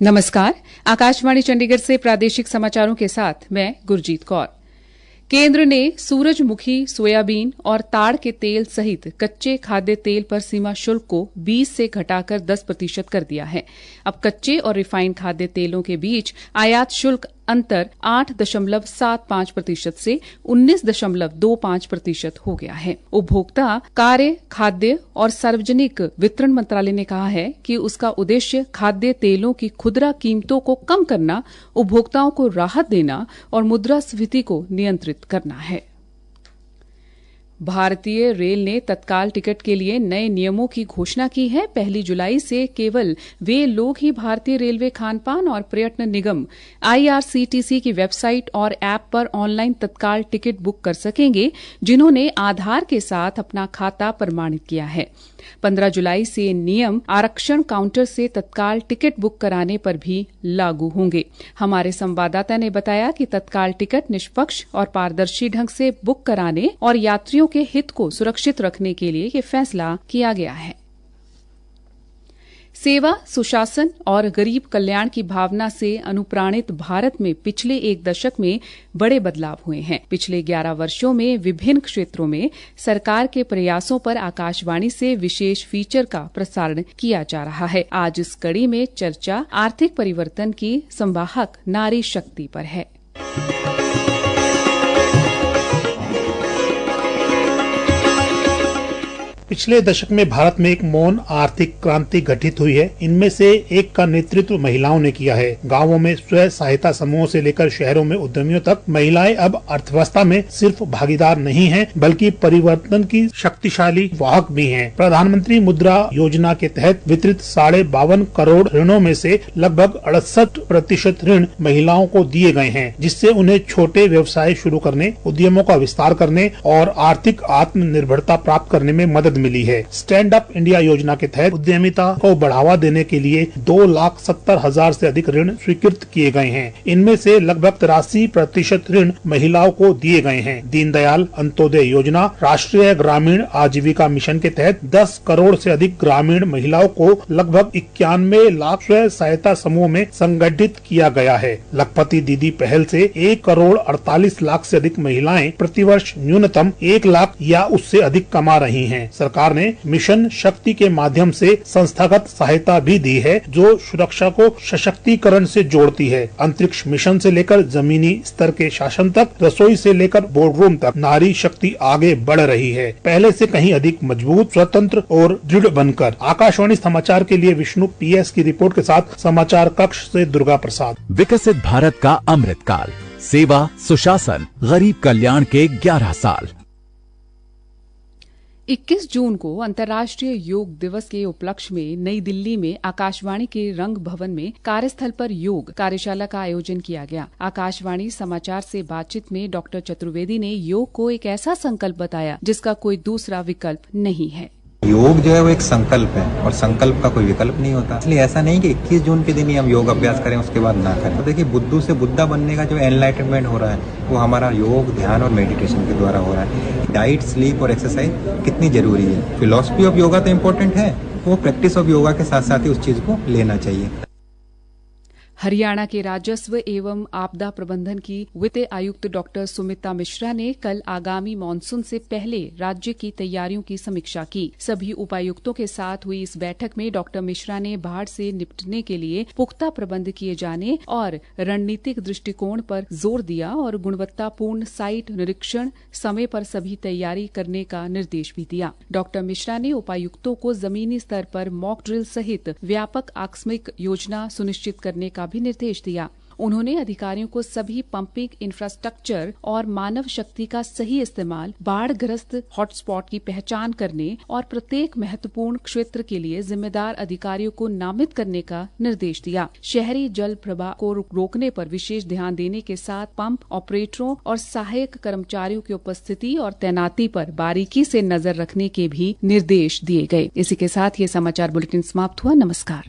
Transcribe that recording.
नमस्कार। आकाशवाणी चंडीगढ़ से प्रादेशिक समाचारों के साथ मैं गुरजीत कौर। केंद्र ने सूरजमुखी, सोयाबीन और ताड़ के तेल सहित कच्चे खाद्य तेल पर सीमा शुल्क को 20 से घटाकर 10% कर दिया है। अब कच्चे और रिफाइंड खाद्य तेलों के बीच आयात शुल्क अंतर 8.75% से 19.25% हो गया है। उपभोक्ता कार्य, खाद्य और सार्वजनिक वितरण मंत्रालय ने कहा है कि उसका उद्देश्य खाद्य तेलों की खुदरा कीमतों को कम करना, उपभोक्ताओं को राहत देना और मुद्रास्फीति को नियंत्रित करना है। भारतीय रेल ने तत्काल टिकट के लिए नए नियमों की घोषणा की है। 1 जुलाई से केवल वे लोग ही भारतीय रेलवे खानपान और पर्यटन निगम IRCTC की वेबसाइट और ऐप पर ऑनलाइन तत्काल टिकट बुक कर सकेंगे, जिन्होंने आधार के साथ अपना खाता प्रमाणित किया है। 15 जुलाई से ये नियम आरक्षण काउंटर से तत्काल टिकट बुक कराने पर भी लागू होंगे। हमारे संवाददाता ने बताया कि तत्काल टिकट निष्पक्ष और पारदर्शी ढंग से बुक कराने और यात्रियों के हित को सुरक्षित रखने के लिए ये फैसला किया गया है। सेवा, सुशासन और गरीब कल्याण की भावना से अनुप्राणित भारत में पिछले एक दशक में बड़े बदलाव हुए हैं। पिछले 11 वर्षों में विभिन्न क्षेत्रों में सरकार के प्रयासों पर आकाशवाणी से विशेष फीचर का प्रसारण किया जा रहा है। आज इस कड़ी में चर्चा आर्थिक परिवर्तन की संवाहक नारी शक्ति पर है। पिछले दशक में भारत में एक मौन आर्थिक क्रांति घटित हुई है। इनमें से एक का नेतृत्व महिलाओं ने किया है। गांवों में स्वयं सहायता समूहों से लेकर शहरों में उद्यमियों तक महिलाएं अब अर्थव्यवस्था में सिर्फ भागीदार नहीं हैं, बल्कि परिवर्तन की शक्तिशाली वाहक भी हैं। प्रधानमंत्री मुद्रा योजना के तहत वितरित 52.5 करोड़ ऋणों में से लगभग 68% ऋण महिलाओं को दिए गए हैं, जिससे उन्हें छोटे व्यवसाय शुरू करने, उद्यमों का विस्तार करने और आर्थिक आत्मनिर्भरता प्राप्त करने में मदद मिली है। स्टैंड अप इंडिया योजना के तहत उद्यमिता को बढ़ावा देने के लिए 2,70,000 से अधिक ऋण स्वीकृत किए गए हैं। इनमें से लगभग 83% ऋण महिलाओं को दिए गए हैं। दीनदयाल अंत्योदय योजना, राष्ट्रीय ग्रामीण आजीविका मिशन के तहत 10 करोड़ से अधिक ग्रामीण महिलाओं को लगभग 91 लाख स्वयं सहायता समूह में संगठित किया गया है। लखपति दीदी पहल से 1 करोड़ 48 लाख से अधिक महिलाएं प्रतिवर्ष न्यूनतम 1 लाख या उससे अधिक कमा रही हैं। सरकार ने मिशन शक्ति के माध्यम से संस्थागत सहायता भी दी है, जो सुरक्षा को सशक्तिकरण से जोड़ती है। अंतरिक्ष मिशन से लेकर जमीनी स्तर के शासन तक, रसोई से लेकर बोर्डरूम तक नारी शक्ति आगे बढ़ रही है, पहले से कहीं अधिक मजबूत, स्वतंत्र और दृढ़ बनकर। आकाशवाणी समाचार के लिए विष्णु PS की रिपोर्ट के साथ समाचार कक्ष से दुर्गा प्रसाद। विकसित भारत का अमृतकाल, सेवा, सुशासन, गरीब कल्याण के 11 साल। 21 जून को अंतर्राष्ट्रीय योग दिवस के उपलक्ष्य में नई दिल्ली में आकाशवाणी के रंग भवन में कार्यस्थल पर योग कार्यशाला का आयोजन किया गया। आकाशवाणी समाचार से बातचीत में डॉक्टर चतुर्वेदी ने योग को एक ऐसा संकल्प बताया जिसका कोई दूसरा विकल्प नहीं है। योग जो है वो एक संकल्प है और संकल्प का कोई विकल्प नहीं होता। इसलिए ऐसा नहीं कि 21 जून के दिन ही हम योग अभ्यास करें उसके बाद ना करें। तो देखिए, बुद्धू से बुद्धा बनने का जो एनलाइटनमेंट हो रहा है वो हमारा योग, ध्यान और मेडिटेशन के द्वारा हो रहा है। डाइट, स्लीप और एक्सरसाइज कितनी जरूरी है। फिलॉसफी ऑफ योगा तो इम्पोर्टेंट है, वो प्रैक्टिस ऑफ योगा के साथ साथ ही उस चीज को लेना चाहिए। हरियाणा के राजस्व एवं आपदा प्रबंधन की वित्त आयुक्त डॉक्टर सुमिता मिश्रा ने कल आगामी मानसून से पहले राज्य की तैयारियों की समीक्षा की। सभी उपायुक्तों के साथ हुई इस बैठक में डॉक्टर मिश्रा ने बाढ़ से निपटने के लिए पुख्ता प्रबंध किए जाने और रणनीतिक दृष्टिकोण पर जोर दिया और गुणवत्तापूर्ण साइट निरीक्षण, समय पर सभी तैयारी करने का निर्देश भी दिया। डॉक्टर मिश्रा ने उपायुक्तों को जमीनी स्तर पर मॉक ड्रिल सहित व्यापक आकस्मिक योजना सुनिश्चित करने का भी निर्देश दिया। उन्होंने अधिकारियों को सभी पंपिंग इंफ्रास्ट्रक्चर और मानव शक्ति का सही इस्तेमाल, बाढ़ग्रस्त हॉटस्पॉट की पहचान करने और प्रत्येक महत्वपूर्ण क्षेत्र के लिए जिम्मेदार अधिकारियों को नामित करने का निर्देश दिया। शहरी जल प्रवाह को रोकने पर विशेष ध्यान देने के साथ पंप ऑपरेटरों और सहायक कर्मचारियों की उपस्थिति और तैनाती पर बारीकी से नजर रखने के भी निर्देश दिए गए। इसी के साथ ये समाचार बुलेटिन समाप्त हुआ। नमस्कार।